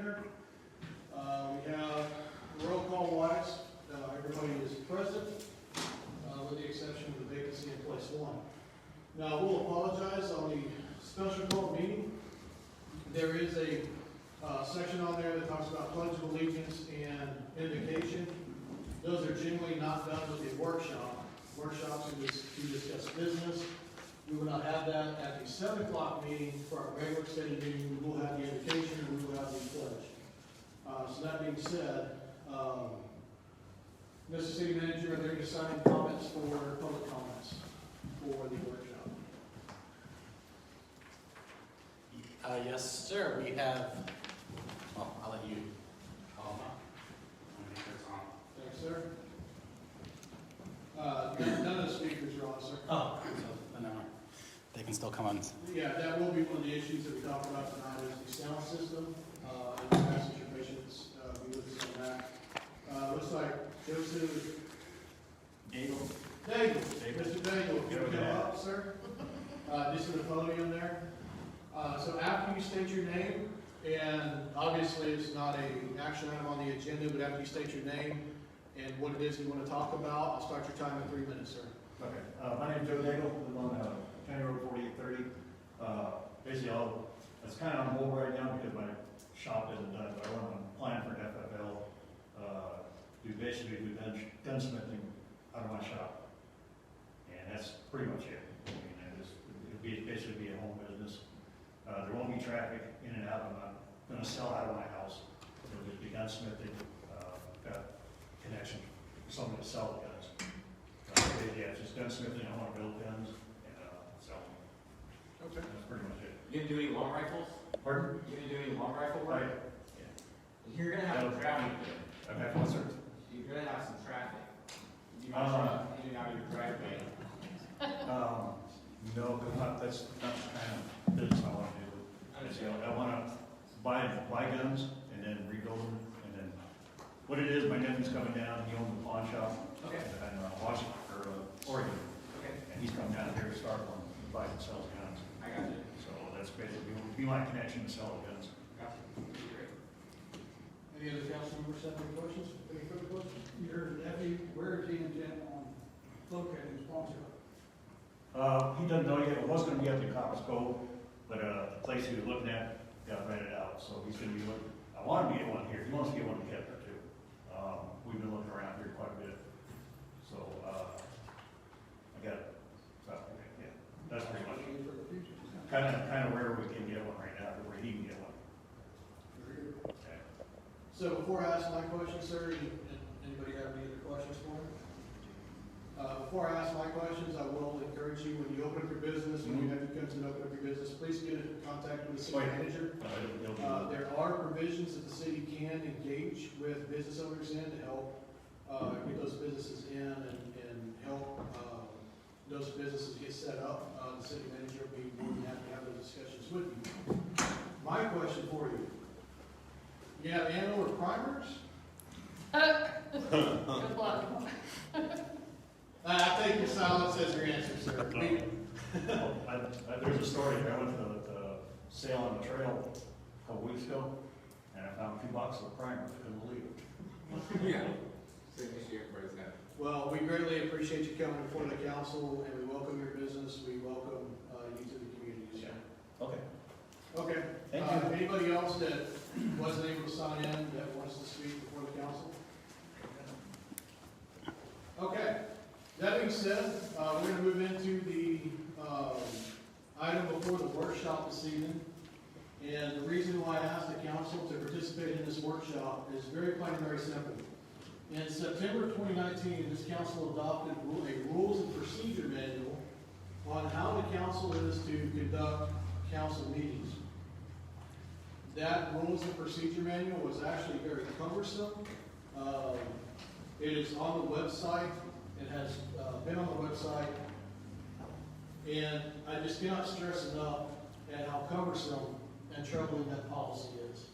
here. We have roll call wise, everybody is present, with the exception of the vacancy in place one. Now, we'll apologize on the special call meeting. There is a section on there that talks about pledge of allegiance and invocation. Those are generally not done with a workshop. Workshops to discuss business. We will not have that at the 7 o'clock meeting. For our regular study meeting, we will have the invocation and we will have the pledge. So that being said, Mr. City Manager, are there any signing comments for public comments for the workshop? Yes, sir. We have. Well, I'll let you call them up. Thanks, sir. None of the speakers are on, sir. Oh, so never mind. They can still come on. Yeah, that will be one of the issues that we talk about tonight is the sound system. And we ask that your patients be with us on that. Looks like Joseph Daigle. Mr. Daigle, can you come up, sir? Just to the podium there. So after you state your name, and obviously it's not an action item on the agenda, but after you state your name and what it is you want to talk about, I'll start your time in 3 minutes, sir. Okay. My name is Joe Daigle. I live on County Road 4830. Basically, it's kind of on hold right now because my shop isn't done, but I want to plan for an FFL. Basically do gunsmithing out of my shop. And that's pretty much it. I mean, it'll basically be a home business. There won't be traffic in and out. I'm not going to sell out of my house. It'll just be gunsmithing. Got connection for someone to sell the guns. Yeah, it's just gunsmithing. I want to build guns and sell them. Okay. That's pretty much it. You gonna do any long rifles? Pardon? You gonna do any long rifle work? Right. You're gonna have some traffic. Okay, what's it? You're gonna have some traffic. You might Uh-huh. in and out of your driveway. No, that's not the kind of business I want to do. I want to buy guns and then rebuild them, and then what it is, my nephew's coming down. He owns a pawn shop Okay. in Washington or Oregon, Okay, and he's coming down here to start one, buys and sells guns. I got you. So that's basically be my connection to sell the guns. Got you. Great. Any other council members have any questions? Any further questions? Your nephew, where is he intent on locating his pawn shop? He doesn't know yet. It was going to be up in Copper's Cove, but the place he was looking at got rented out, so he's going to be looking. I want him to get one here. He wants to get one in Kempner too. We've been looking around here quite a bit, so I got it. So yeah, that's pretty much kind of where we can get one right now, where he can get one. Okay. So before I ask my question, sir, anybody have any other questions for me? Before I ask my questions, I will encourage you, when you open up your business, when you have to come to open up your business, please get in contact with the city manager. There are provisions that the city can engage with business owners in to help get those businesses in and help those businesses get set up. The city manager will be more than happy to have those discussions with you. My question for you, you have ammo or primers? Good luck. I think your silence says your answer, sir. There's a story here. I went to the sale on the trail a couple weeks ago, and I found 2 boxes of primers. Couldn't believe it. Yeah. So make sure everybody's got it. Well, we greatly appreciate you coming before the council, and we welcome your business. We welcome you to the community. Yeah. Okay. Okay. Thank you. Anybody else that wasn't able to sign in that wants to speak before the council? Okay. That being said, we're going to move into the item before the workshop this evening. And the reason why I asked the council to participate in this workshop is very plain and very simple. In September 2019, this council adopted a rules and procedure manual on how the council is to conduct council meetings. That rules and procedure manual was actually very cumbersome. It is on the website. It has been on the website. And I just cannot stress enough at how cumbersome and troubling that policy is.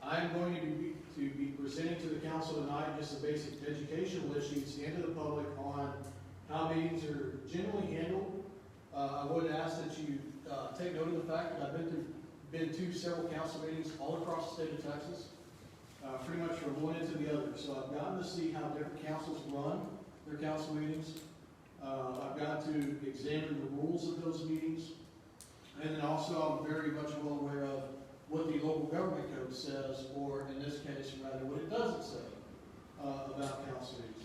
I'm going to be presenting to the council tonight just a basic educational issues and to the public on how meetings are generally handled. I would ask that you take note of the fact that I've been to several council meetings all across the state of Texas, pretty much from one end to the other. So I've gotten to see how different councils run their council meetings. I've got to examine the rules of those meetings. And then also I'm very much well aware of what the local government code says, or in this case, rather, what it doesn't say about council meetings.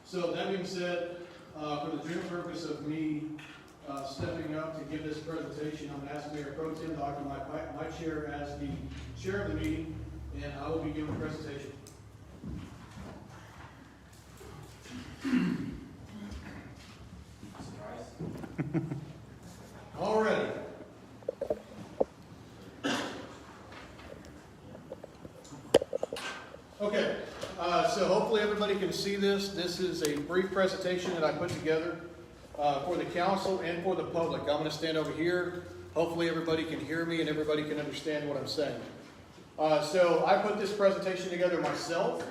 So that being said, for the general purpose of me stepping up to give this presentation, I'm going to ask Mayor Pro Tem to occupy my chair as the chair of the meeting, and I will be giving the presentation. Surprise. Alrighty. Okay, so hopefully everybody can see this. This is a brief presentation that I put together for the council and for the public. I'm going to stand over here. Hopefully everybody can hear me and everybody can understand what I'm saying. So I put this presentation together myself,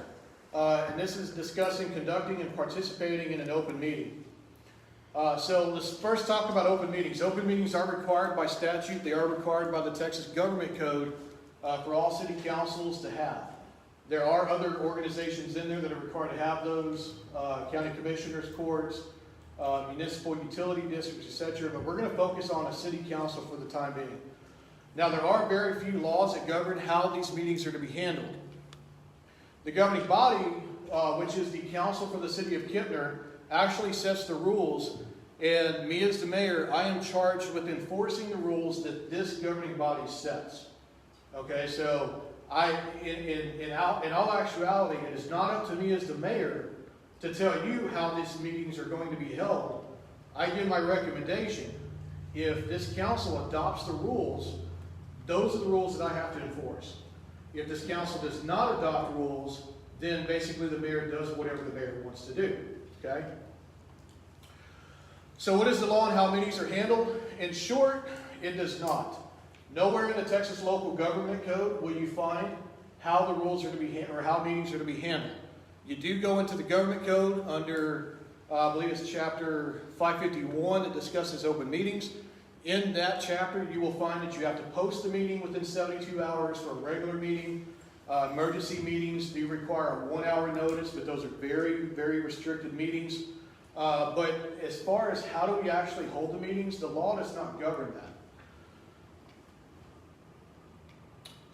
and this is discussing conducting and participating in an open meeting. So let's first talk about open meetings. Open meetings are required by statute. They are required by the Texas Government Code for all city councils to have. There are other organizations in there that are required to have those, county commissioners, courts, municipal utility districts, etc. But we're going to focus on a city council for the time being. Now, there are very few laws that govern how these meetings are to be handled. The governing body, which is the council for the city of Kempner, actually sets the rules, and me as the mayor, I am charged with enforcing the rules that this governing body sets. Okay, so in all actuality, it is not up to me as the mayor to tell you how these meetings are going to be held. I give my recommendation. If this council adopts the rules, those are the rules that I have to enforce. If this council does not adopt rules, then basically the mayor does whatever the mayor wants to do. Okay? So what is the law on how meetings are handled? In short, it does not. Nowhere in the Texas Local Government Code will you find how the rules are to be or how meetings are to be handled. You do go into the Government Code under, I believe it's chapter 551 that discusses open meetings. In that chapter, you will find that you have to post the meeting within 72 hours for a regular meeting. Emergency meetings do require a 1-hour notice, but those are very, very restricted meetings. But as far as how do we actually hold the meetings, the law does not govern that.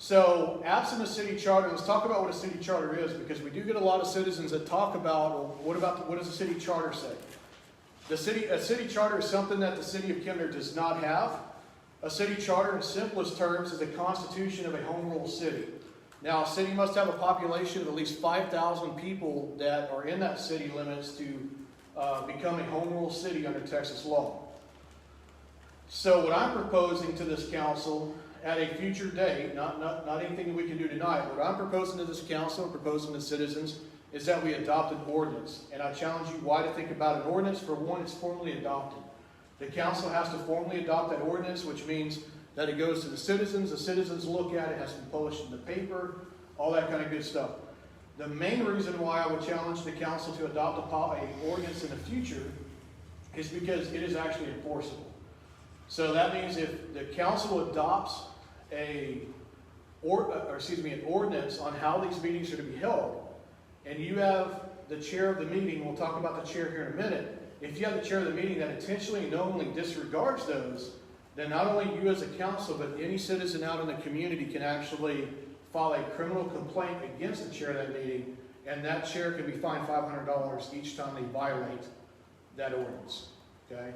So, absent a city charter, let's talk about what a city charter is, because we do get a lot of citizens that talk about, well, what does a city charter say? A city charter is something that the city of Kempner does not have. A city charter, in simplest terms, is a constitution of a home rule city. Now, a city must have a population of at least 5,000 people that are in that city limits to become a home rule city under Texas law. So what I'm proposing to this council at a future date, not anything that we can do tonight, what I'm proposing to this council and proposing to citizens is that we adopt an ordinance. And I challenge you why to think about an ordinance. For one, it's formally adopted. The council has to formally adopt that ordinance, which means that it goes to the citizens look at it, has to be published in the paper, all that kind of good stuff. The main reason why I would challenge the council to adopt an ordinance in the future is because it is actually enforceable. So that means if the council adopts an ordinance on how these meetings are to be held, and you have the chair of the meeting, we'll talk about the chair here in a minute, if you have the chair of the meeting that intentionally and knowingly disregards those, then not only you as a council, but any citizen out in the community can actually file a criminal complaint against the chair of that meeting, and that chair can be fined $500 each time they violate that ordinance. Okay?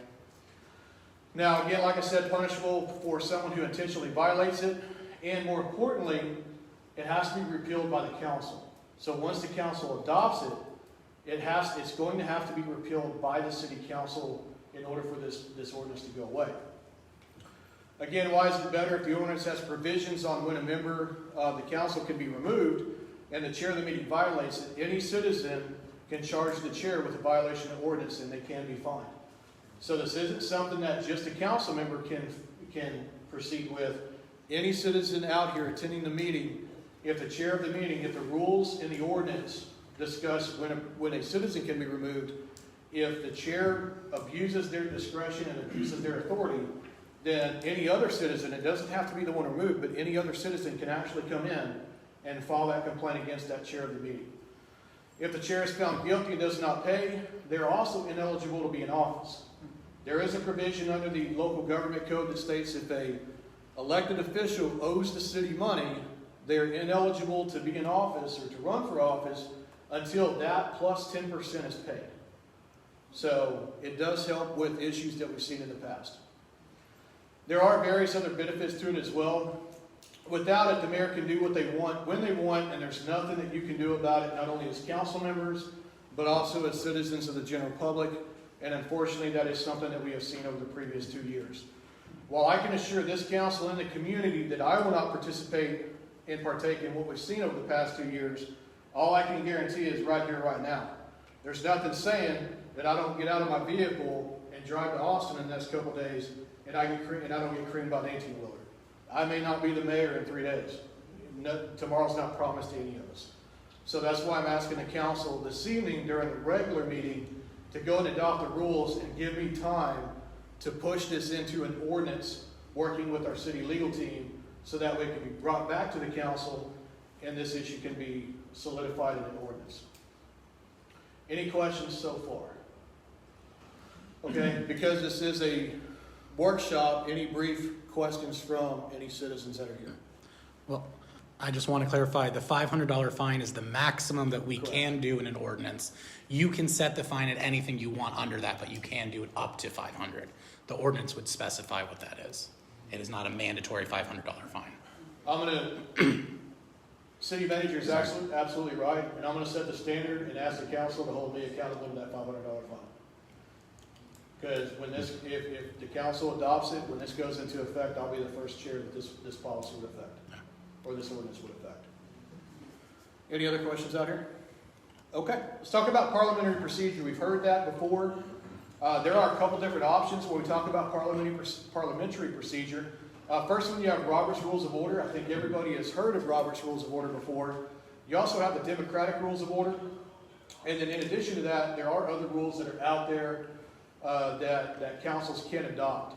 Now, again, like I said, punishable for someone who intentionally violates it, and more importantly, it has to be repealed by the council. So once the council adopts it, it's going to have to be repealed by the city council in order for this ordinance to go away. Again, why is it better if the ordinance has provisions on when a member of the council can be removed and the chair of the meeting violates it? Any citizen can charge the chair with a violation of ordinance and they can be fined. So this isn't something that just a council member can proceed with. Any citizen out here attending the meeting, if the chair of the meeting, if the rules in the ordinance discuss when a citizen can be removed, if the chair abuses their discretion and abuses their authority, then any other citizen, it doesn't have to be the one removed, but any other citizen can actually come in and file that complaint against that chair of the meeting. If the chair is found guilty and does not pay, they're also ineligible to be in office. There is a provision under the local government code that states if a elected official owes the city money, they're ineligible to be in office or to run for office until that plus 10% is paid. So it does help with issues that we've seen in the past. There are various other benefits to it as well. Without it, the mayor can do what they want, when they want, and there's nothing that you can do about it, not only as council members, but also as citizens of the general public. And unfortunately, that is something that we have seen over the previous 2 years. While I can assure this council and the community that I will not participate and partake in what we've seen over the past 2 years, all I can guarantee is right here, right now. There's nothing saying that I don't get out of my vehicle and drive to Austin in the next couple days and I don't get creamed by an 18-wheeler. I may not be the mayor in 3 days. No, tomorrow's not promised to any of us. So that's why I'm asking the council this evening during the regular meeting to go and adopt the rules and give me time to push this into an ordinance working with our city legal team so that way it can be brought back to the council and this issue can be solidified in an ordinance. Any questions so far? Okay, because this is a workshop, any brief questions from any citizens that are here? Well, I just want to clarify, the $500 fine is the maximum that we can do in an ordinance. You can set the fine at anything you want under that, but you can do it up to $500. The ordinance would specify what that is. It is not a mandatory $500 fine. I'm going to, city manager is absolutely right, and I'm going to set the standard and ask the council to hold me accountable to that $500 fine. Because when this, if the council adopts it, when this goes into effect, I'll be the first chair that this policy would affect, or this ordinance would affect. Any other questions out here? Okay, let's talk about parliamentary procedure. We've heard that before. There are a couple different options when we talk about parliamentary procedure. First one, you have Robert's Rules of Order. I think everybody has heard of Robert's Rules of Order before. You also have the Democratic Rules of Order. And then in addition to that, there are other rules that are out there that councils can adopt.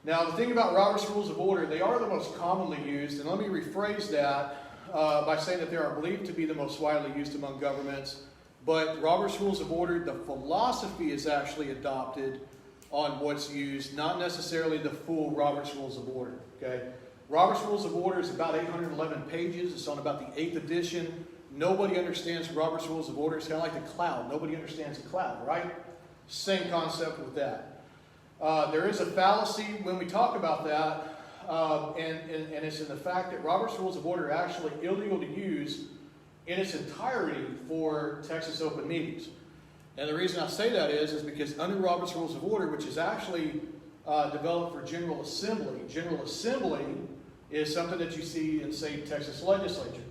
Now, the thing about Robert's Rules of Order, they are the most commonly used, and let me rephrase that by saying that they are believed to be the most widely used among governments. But Robert's Rules of Order, the philosophy is actually adopted on what's used, not necessarily the full Robert's Rules of Order. Okay, Robert's Rules of Order is about 811 pages. It's on about the 8th edition. Nobody understands Robert's Rules of Order. It's kind of like the cloud. Nobody understands the cloud, right? Same concept with that. There is a fallacy when we talk about that, and it's in the fact that Robert's Rules of Order are actually illegal to use in its entirety for Texas open meetings. And the reason I say that is because under Robert's Rules of Order, which is actually developed for General Assembly is something that you see in, say, Texas legislature.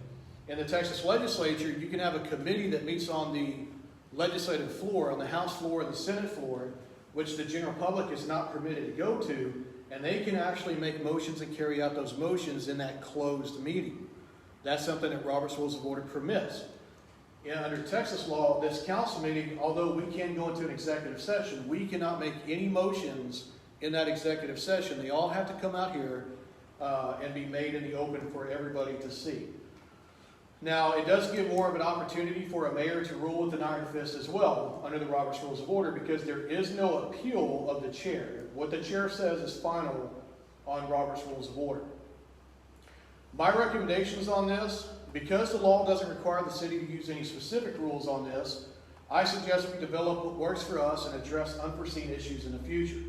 In the Texas legislature, you can have a committee that meets on the legislative floor, on the House floor and the Senate floor, which the general public is not permitted to go to, and they can actually make motions and carry out those motions in that closed meeting. That's something that Robert's Rules of Order permits. And under Texas law, this council meeting, although we can go into an executive session, we cannot make any motions in that executive session. They all have to come out here and be made in the open for everybody to see. Now, it does give more of an opportunity for a mayor to rule with an iron fist as well under the Robert's Rules of Order, because there is no appeal of the chair. What the chair says is final on Robert's Rules of Order. My recommendations on this, because the law doesn't require the city to use any specific rules on this, I suggest we develop what works for us and address unforeseen issues in the future.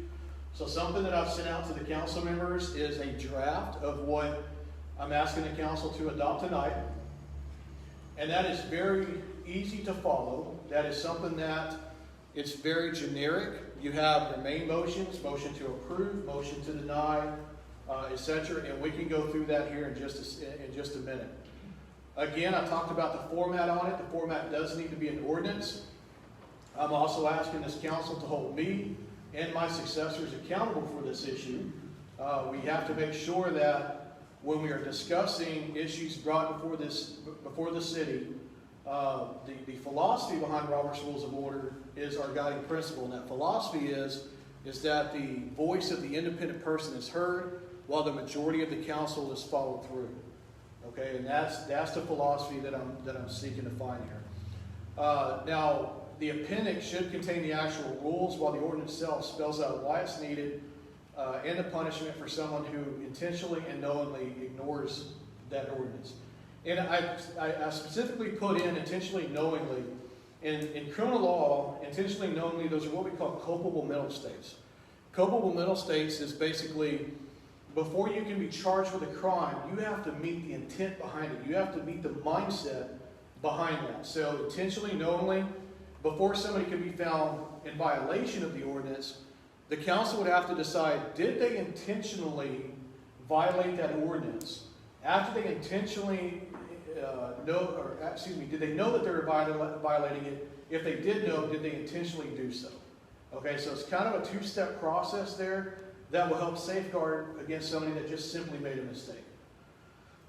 So something that I've sent out to the council members is a draft of what I'm asking the council to adopt tonight. And that is very easy to follow. That is something that it's very generic. You have your main motions, motion to approve, motion to deny, etc. And we can go through that here in just a minute. Again, I talked about the format on it. The format does need to be an ordinance. I'm also asking this council to hold me and my successors accountable for this issue. We have to make sure that when we are discussing issues brought before the city, the philosophy behind Robert's Rules of Order is our guiding principle. And that philosophy is is that the voice of the independent person is heard while the majority of the council is followed through. Okay, and that's the philosophy that I'm seeking to find here. Now, the appendix should contain the actual rules, while the ordinance itself spells out why it's needed and the punishment for someone who intentionally and knowingly ignores that ordinance. And I specifically put in intentionally, knowingly. In criminal law, intentionally, knowingly, those are what we call culpable mental states. Culpable mental states is basically, before you can be charged with a crime, you have to meet the intent behind it. You have to meet the mindset behind that. So intentionally, knowingly, before somebody can be found in violation of the ordinance, the council would have to decide, did they intentionally violate that ordinance? After they intentionally did they know that they were violating it? If they did know, did they intentionally do so? Okay, so it's kind of a two-step process there that will help safeguard against somebody that just simply made a mistake.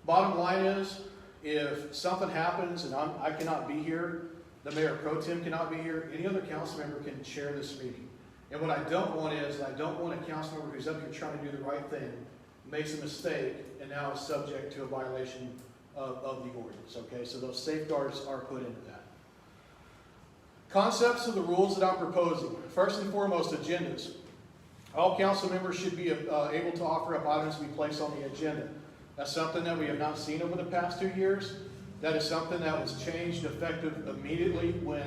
Bottom line is, if something happens and I cannot be here, the mayor pro tem cannot be here, any other council member can chair this meeting. And what I don't want is, I don't want a council member who's up here trying to do the right thing, makes a mistake, and now is subject to a violation of the ordinance. Okay, so those safeguards are put into that. Concepts of the rules that I'm proposing. First and foremost, agendas. All council members should be able to offer up items to be placed on the agenda. That's something that we have not seen over the past 2 years. That is something that was changed effective immediately when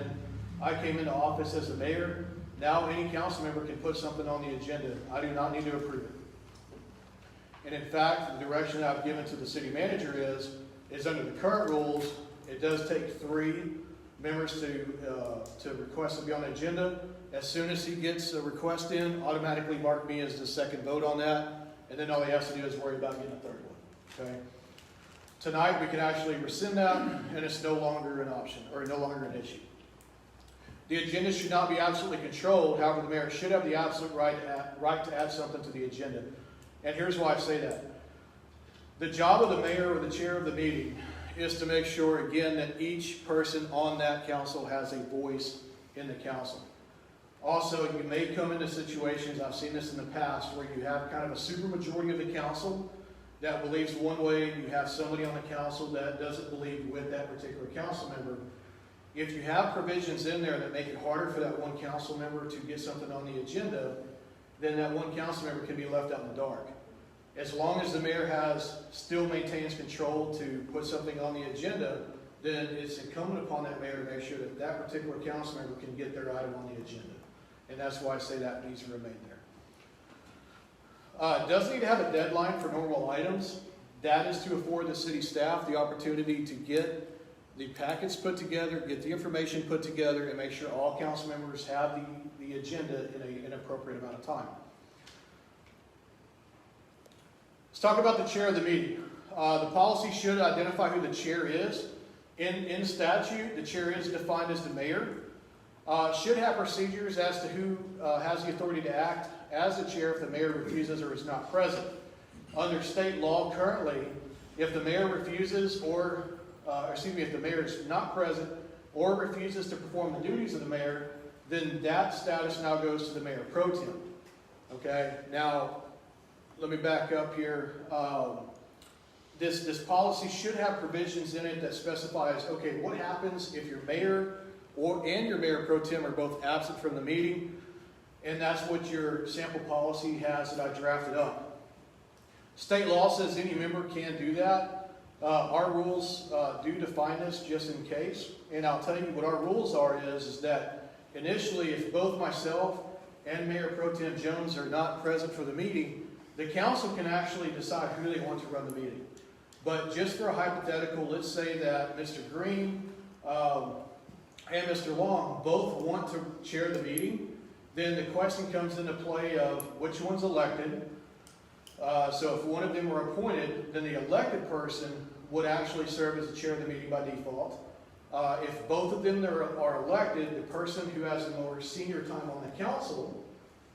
I came into office as the mayor. Now any council member can put something on the agenda. I do not need to approve it. And in fact, the direction that I've given to the city manager is under the current rules, it does take 3 members to request to be on the agenda. As soon as he gets a request in, automatically mark me as the second vote on that, and then all he has to do is worry about getting a third one. Okay. Tonight we can actually rescind that, and it's no longer an option, or no longer an issue. The agenda should not be absolutely controlled. However, the mayor should have the absolute right to add something to the agenda. And here's why I say that. The job of the mayor or the chair of the meeting is to make sure, again, that each person on that council has a voice in the council. Also, you may come into situations, I've seen this in the past, where you have kind of a supermajority of the council that believes one way, and you have somebody on the council that doesn't believe with that particular council member. If you have provisions in there that make it harder for that one council member to get something on the agenda, then that one council member can be left out in the dark. As long as the mayor still maintains control to put something on the agenda, then it's incumbent upon that mayor to make sure that that particular council member can get their item on the agenda. And that's why I say that needs to remain there. It does need to have a deadline for normal items. That is to afford the city staff the opportunity to get the packets put together, get the information put together, and make sure all council members have the agenda in an appropriate amount of time. Let's talk about the chair of the meeting. The policy should identify who the chair is. In statute, the chair is defined as the mayor. Should have procedures as to who has the authority to act as the chair if the mayor refuses or is not present. Under state law currently, if the mayor refuses if the mayor is not present or refuses to perform the duties of the mayor, then that status now goes to the mayor pro tem. Okay, now let me back up here. This policy should have provisions in it that specifies, okay, what happens if your mayor and your mayor pro tem are both absent from the meeting, and that's what your sample policy has that I drafted up. State law says any member can do that. Our rules do define this just in case, and I'll tell you what our rules are is that initially if both myself and Mayor Pro Tem Jones are not present for the meeting, the council can actually decide who they want to run the meeting. But just for a hypothetical, let's say that Mr. Green and Mr. Long both want to chair the meeting, then the question comes into play of which one's elected. So if one of them were appointed, then the elected person would actually serve as the chair of the meeting by default. If both of them are elected, the person who has the more senior time on the council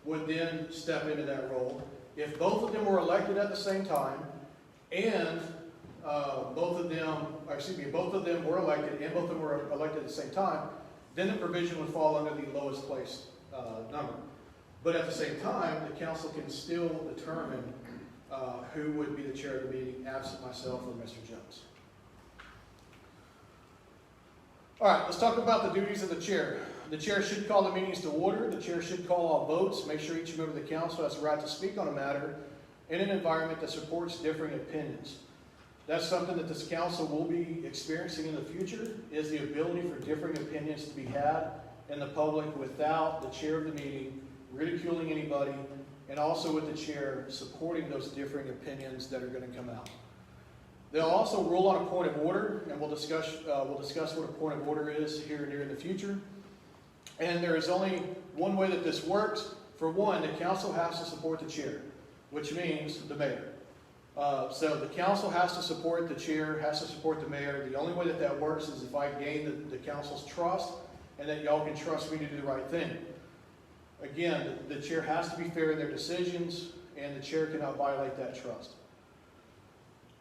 would then step into that role. If both of them were elected at the same time, and both of them were elected and both of them were elected at the same time, then the provision would fall under the lowest place number. But at the same time, the council can still determine who would be the chair of the meeting, absent myself or Mr. Jones. All right, let's talk about the duties of the chair. The chair should call the meetings to order. The chair should call all votes, make sure each member of the council has the right to speak on a matter in an environment that supports differing opinions. That's something that this council will be experiencing in the future, is the ability for differing opinions to be had in the public without the chair of the meeting ridiculing anybody, and also with the chair supporting those differing opinions that are going to come out. They'll also rule on a point of order, and we'll discuss what a point of order is here near in the future. And there is only one way that this works. For one, the council has to support the chair, which means the mayor. So the council has to support the chair, has to support the mayor. The only way that that works is if I gain the council's trust, and that y'all can trust me to do the right thing. Again, the chair has to be fair in their decisions, and the chair cannot violate that trust.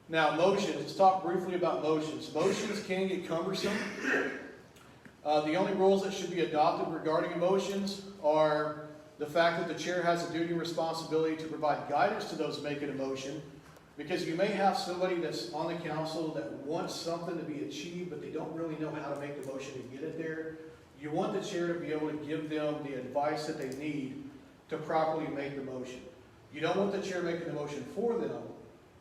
Now, motions. Let's talk briefly about motions. Motions can get cumbersome. The only rules that should be adopted regarding motions are the fact that the chair has a duty and responsibility to provide guidance to those making a motion, because you may have somebody that's on the council that wants something to be achieved, but they don't really know how to make the motion to get it there. You want the chair to be able to give them the advice that they need to properly make the motion. You don't want the chair making the motion for them,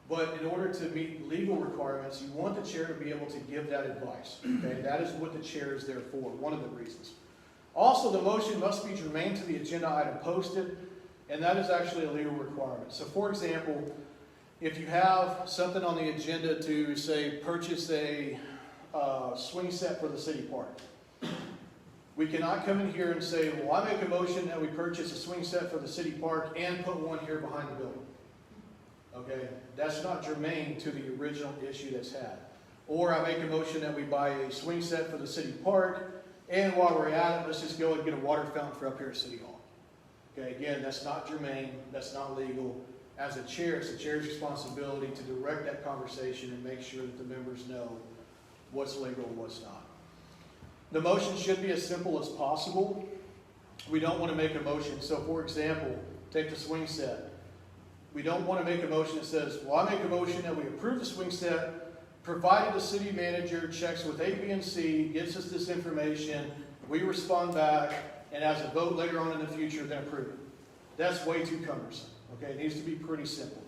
but in order to meet legal requirements, you want the chair to be able to give that advice. Okay? That is what the chair is there for, one of the reasons. Also, the motion must be germane to the agenda item posted, and that is actually a legal requirement. So, for example, if you have something on the agenda to, say, purchase a swing set for the city park, we cannot come in here and say, well, I make a motion that we purchase a swing set for the city park and put one here behind the building. Okay? That's not germane to the original issue that's had. Or I make a motion that we buy a swing set for the city park, and while we're at it, let's just go and get a water fountain for up here at City Hall. Okay? Again, that's not germane. That's not legal. As a chair, it's the chair's responsibility to direct that conversation and make sure that the members know what's legal and what's not. The motion should be as simple as possible. We don't want to make a motion. So, for example, take the swing set. We don't want to make a motion that says, well, I make a motion that we approve the swing set, provided the city manager checks with A, B, and C, gives us this information, we respond back, and as a vote later on in the future, then approve it. That's way too cumbersome. Okay, it needs to be pretty simple.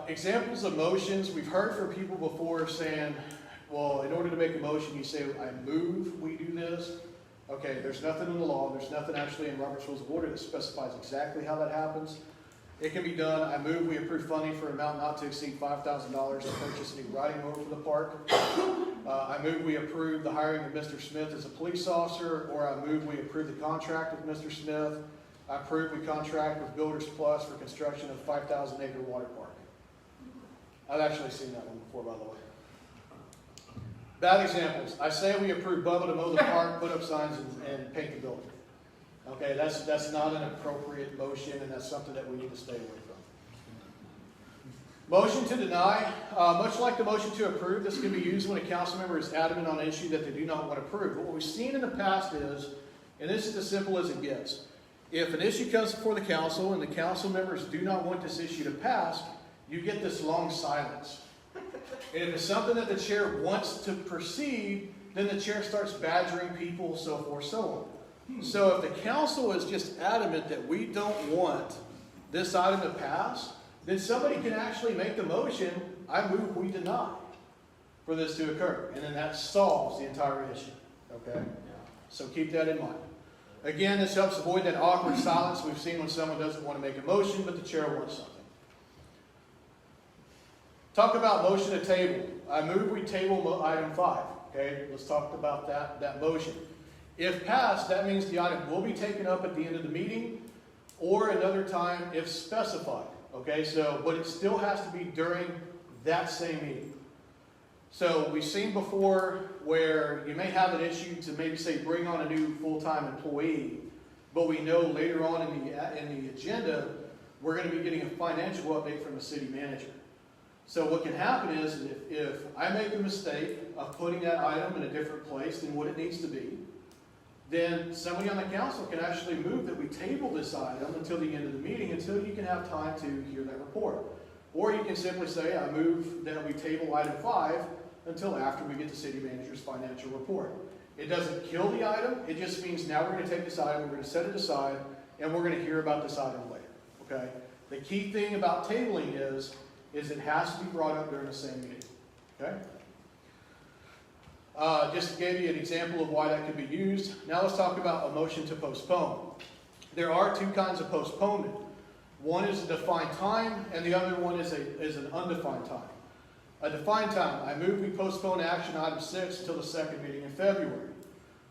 Examples of motions. We've heard from people before saying, well, in order to make a motion, you say, I move we do this. Okay, there's nothing in the law, there's nothing actually in Robert's Rules of Order that specifies exactly how that happens. It can be done. I move we approve funding for an amount not to exceed $5,000 to purchase a new riding mower for the park. I move we approve the hiring of Mr. Smith as a police officer, or I move we approve the contract with Mr. Smith. I approve we contract with Builders Plus for construction of 5,000-acre water park. I've actually seen that one before, by the way. Bad examples. I say we approve Bubba to mow the park, put up signs, and paint the building. Okay, that's not an appropriate motion, and that's something that we need to stay away from. Motion to deny. Much like the motion to approve, this can be used when a council member is adamant on an issue that they do not want to approve. But what we've seen in the past is, and this is as simple as it gets, if an issue comes before the council and the council members do not want this issue to pass, you get this long silence. And if it's something that the chair wants to proceed, then the chair starts badgering people, so forth, so on. So if the council is just adamant that we don't want this item to pass, then somebody can actually make the motion, I move we deny, for this to occur. And then that solves the entire issue. Okay? So keep that in mind. Again, this helps avoid that awkward silence we've seen when someone doesn't want to make a motion, but the chair wants something. Talk about motion to table. I move we table item 5. Okay, let's talk about that motion. If passed, that means the item will be taken up at the end of the meeting or another time if specified. Okay, so, but it still has to be during that same meeting. So we've seen before where you may have an issue to maybe say bring on a new full-time employee, but we know later on in the agenda we're going to be getting a financial update from the city manager. So what can happen is if I make a mistake of putting that item in a different place than what it needs to be, then somebody on the council can actually move that we table this item until the end of the meeting, until you can have time to hear that report. Or you can simply say, I move that we table item 5 until after we get the city manager's financial report. It doesn't kill the item, it just means now we're going to take this item, we're going to set it aside, and we're going to hear about this item later, okay? The key thing about tabling is it has to be brought up during the same meeting, okay? Just gave you an example of why that could be used. Now let's talk about a motion to postpone. There are two kinds of postponement. One is a defined time, and the other one is an undefined time. A defined time, I move we postpone action item 6 until the second meeting in February.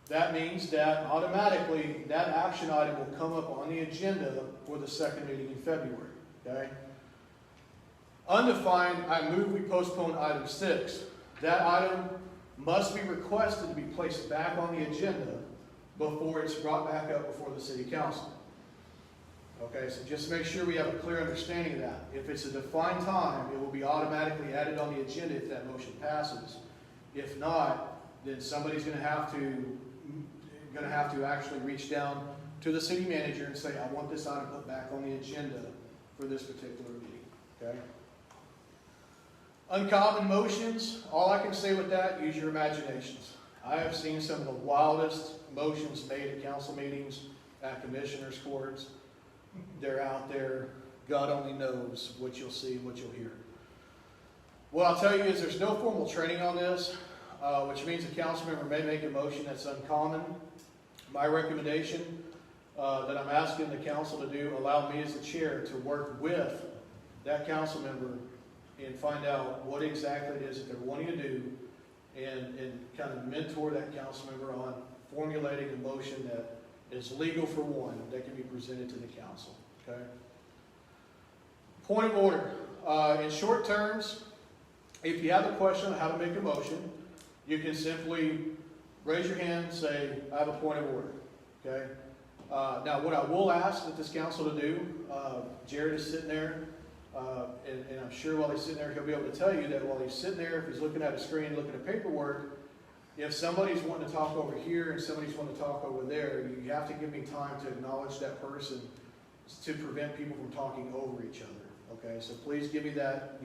That means that automatically that action item will come up on the agenda for the second meeting in February, okay? Undefined, I move we postpone item 6. That item must be requested to be placed back on the agenda before it's brought back up before the city council. Okay, so just make sure we have a clear understanding of that. If it's a defined time, it will be automatically added on the agenda if that motion passes. If not, then somebody's going to have to actually reach down to the city manager and say, I want this item put back on the agenda for this particular meeting. Okay? Uncommon motions, all I can say with that, use your imaginations. I have seen some of the wildest motions made at council meetings, at commissioners' courts. They're out there. God only knows what you'll see, what you'll hear. What I'll tell you is there's no formal training on this, which means a council member may make a motion that's uncommon. My recommendation that I'm asking the council to do, allow me as the chair to work with that council member and find out what exactly it is that they're wanting to do and kind of mentor that council member on formulating a motion that is legal for one, that can be presented to the council, okay? Point of order. In short terms, if you have a question on how to make a motion, you can simply raise your hand and say, I have a point of order, okay? Now, what I will ask that this council to do, Jared is sitting there, and I'm sure while he's sitting there, he'll be able to tell you that while he's sitting there, if he's looking at a screen, looking at paperwork, if somebody's wanting to talk over here and somebody's wanting to talk over there, you have to give me time to acknowledge that person to prevent people from talking over each other. Okay, so please give me that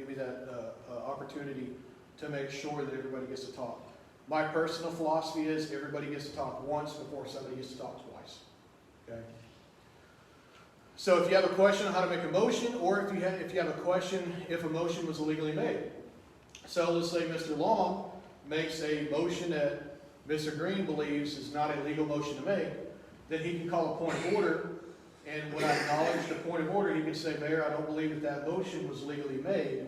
opportunity to make sure that everybody gets to talk. My personal philosophy is everybody gets to talk once before somebody gets to talk twice. Okay. So if you have a question on how to make a motion, or if you have a question if a motion was illegally made. So let's say Mr. Long makes a motion that Mr. Green believes is not a legal motion to make, then he can call a point of order, and when I acknowledge the point of order, he can say, Mayor, I don't believe that that motion was legally made.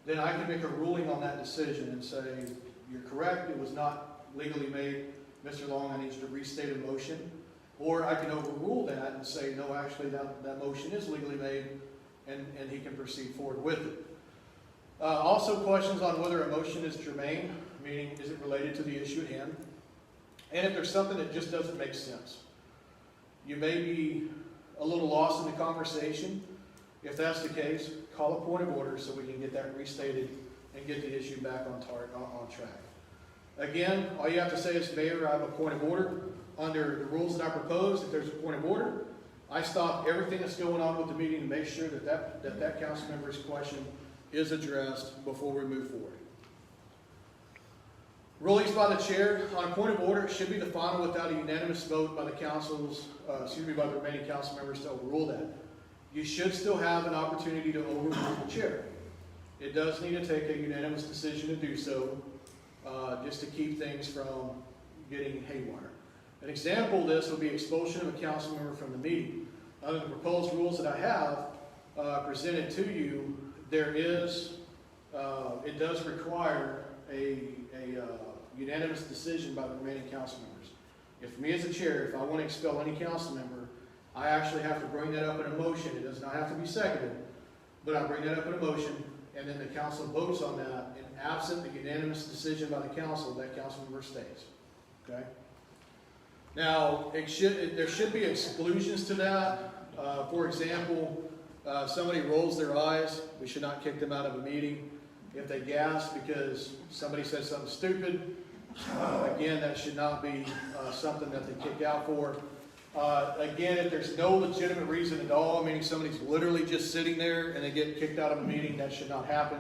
Then I can make a ruling on that decision and say, you're correct, it was not legally made. Mr. Long, I need you to restate a motion. Or I can overrule that and say, no, actually that motion is legally made, and he can proceed forward with it. Also questions on whether a motion is germane, meaning is it related to the issue at hand, and if there's something that just doesn't make sense. You may be a little lost in the conversation. If that's the case, call a point of order so we can get that restated and get the issue back on track. Again, all you have to say is, Mayor, I have a point of order. Under the rules that I proposed, if there's a point of order, I stop everything that's going on with the meeting to make sure that council member's question is addressed before we move forward. Rulings by the chair on a point of order should be the final without a unanimous vote by the by the remaining council members to overrule that. You should still have an opportunity to overrule the chair. It does need to take a unanimous decision to do so, just to keep things from getting haywire. An example of this would be expulsion of a council member from the meeting. Under the proposed rules that I have presented to you, it does require a unanimous decision by the remaining council members. If me as a chair, if I want to expel any council member, I actually have to bring that up in a motion. It does not have to be seconded, but I bring that up in a motion, and then the council votes on that, and absent the unanimous decision by the council, that council member stays. Okay? Now, there should be exclusions to that. For example, somebody rolls their eyes, we should not kick them out of a meeting. If they gasp because somebody said something stupid, Again, that should not be something that they kick out for. Again, if there's no legitimate reason at all, meaning somebody's literally just sitting there and they get kicked out of a meeting, that should not happen.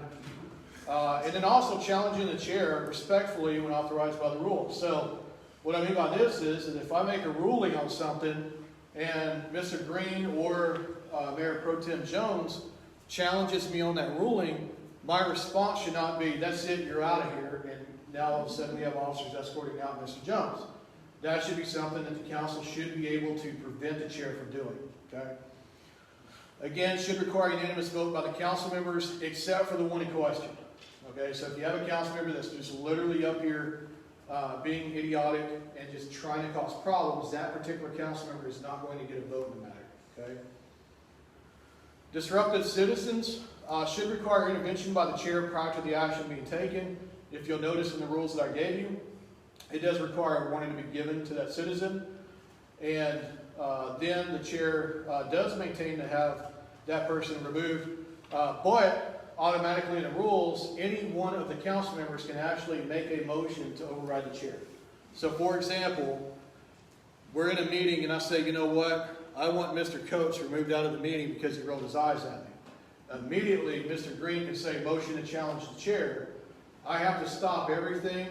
And then also challenging the chair respectfully when authorized by the rules. So what I mean by this is that if I make a ruling on something and Mr. Green or Mayor Pro Tem Jones challenges me on that ruling, my response should not be, that's it, you're out of here, and now all of a sudden we have officers escorting out Mr. Jones. That should be something that the council should be able to prevent the chair from doing, okay? Again, should require unanimous vote by the council members, except for the one in question, okay? So if you have a council member that's just literally up here being idiotic and just trying to cause problems, that particular council member is not going to get a vote in the matter, okay? Disruptive citizens should require intervention by the chair prior to the action being taken. If you'll notice in the rules that I gave you, it does require a warning to be given to that citizen. And then the chair does maintain to have that person removed. But automatically in the rules, any one of the council members can actually make a motion to override the chair. So for example, we're in a meeting and I say, you know what? I want Mr. Coates removed out of the meeting because he rolled his eyes at me. Immediately, Mr. Green can say, motion to challenge the chair. I have to stop everything.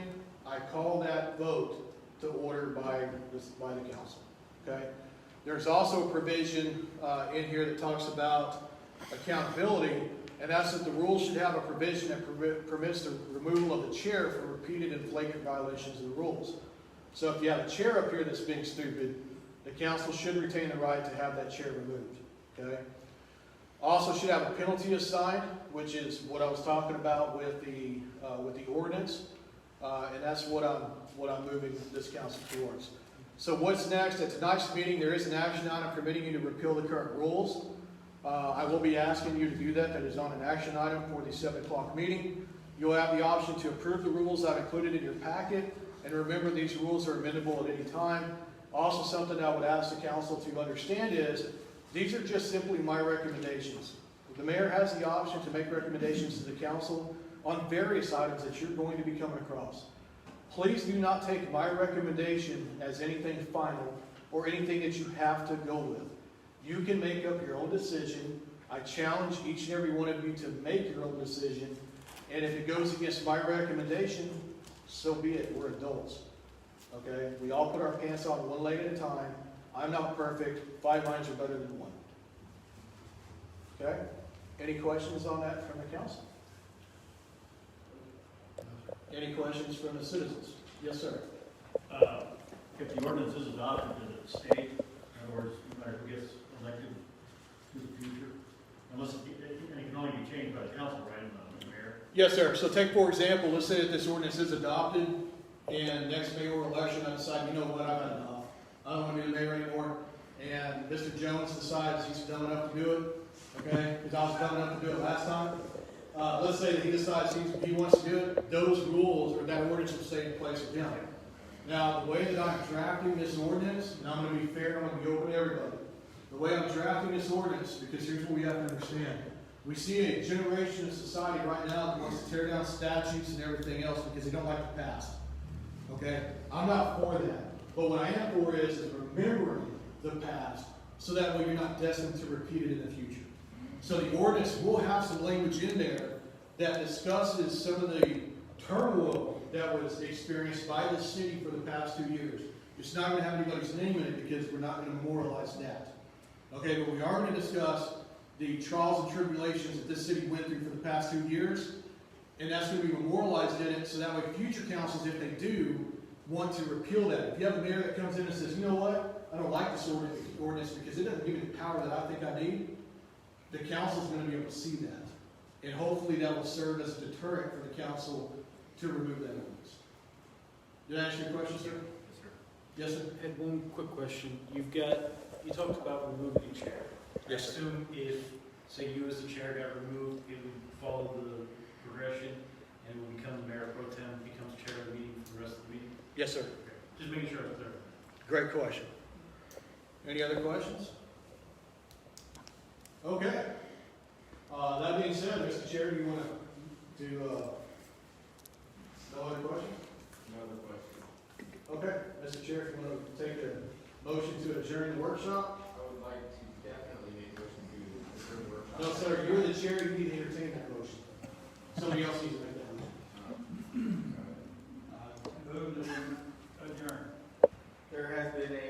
I call that vote to order by the council, okay? There's also a provision in here that talks about accountability, and that's that the rules should have a provision that permits the removal of the chair for repeated and flagrant violations of the rules. So if you have a chair up here that's being stupid, the council should retain the right to have that chair removed, okay? Also should have a penalty assigned, which is what I was talking about with the ordinance, and that's what I'm moving this council towards. So what's next? At tonight's meeting, there is an action item permitting you to repeal the current rules. I will be asking you to do that. That is on an action item for the 7 o'clock meeting. You'll have the option to approve the rules I've included in your packet, and remember these rules are amendable at any time. Also, something I would ask the council to understand is these are just simply my recommendations. The mayor has the option to make recommendations to the council on various items that you're going to be coming across. Please do not take my recommendation as anything final or anything that you have to go with. You can make up your own decision. I challenge each and every one of you to make your own decision. And if it goes against my recommendation, so be it. We're adults. Okay? We all put our pants on one leg at a time. I'm not perfect. 5 minds are better than 1. Okay? Any questions on that from the council? Any questions from the citizens? Yes, sir. If the ordinance is adopted, does it state, in other words, whoever gets elected to the future, unless it can only be changed by the council, right, and the mayor? Yes, sir. So take, for example, let's say that this ordinance is adopted, and next mayoral election, I decide, you know what, I've had enough. I don't want to be the mayor anymore. And Mr. Jones decides he's dumb enough to do it, okay? Because I was dumb enough to do it last time. Let's say that he decides he wants to do it. Those rules or that ordinance will stay in place with him. Now, the way that I'm drafting this ordinance, and I'm going to be fair, I'm going to be open to everybody. The way I'm drafting this ordinance, because here's what we have to understand. We see a generation of society right now that wants to tear down statutes and everything else because they don't like the past. Okay? I'm not for that. But what I am for is remembering the past so that way you're not destined to repeat it in the future. So the ordinance will have some language in there that discusses some of the turmoil that was experienced by the city for the past 2 years. It's not going to have anybody's name in it because we're not going to memorialize that. Okay, but we are going to discuss the trials and tribulations that this city went through for the past 2 years, and that's going to be memorialized in it so that way future councils, if they do, want to repeal that. If you have a mayor that comes in and says, you know what, I don't like this ordinance because it doesn't give me the power that I think I need, the council is going to be able to see that. And hopefully that will serve as a deterrent for the council to remove that ordinance. Did I answer your question, sir? Yes, sir. I had one quick question. You talked about removing a chair. Yes, sir. I assume if, say you as the chair got removed, it would follow the progression and it would become the mayor pro tem, becomes chair of the meeting for the rest of the meeting? Yes, sir. Okay. Just making sure it's clear. Great question. Any other questions? Okay. That being said, Mr. Chair, do you want to do no other questions? No other questions. Okay, Mr. Chair, if you want to take a motion to adjourn the workshop? I would like to definitely make a motion to adjourn the workshop. No, sir, you're the chair, you need to entertain that motion. Somebody else needs to make that motion. Move to adjourn. There has been a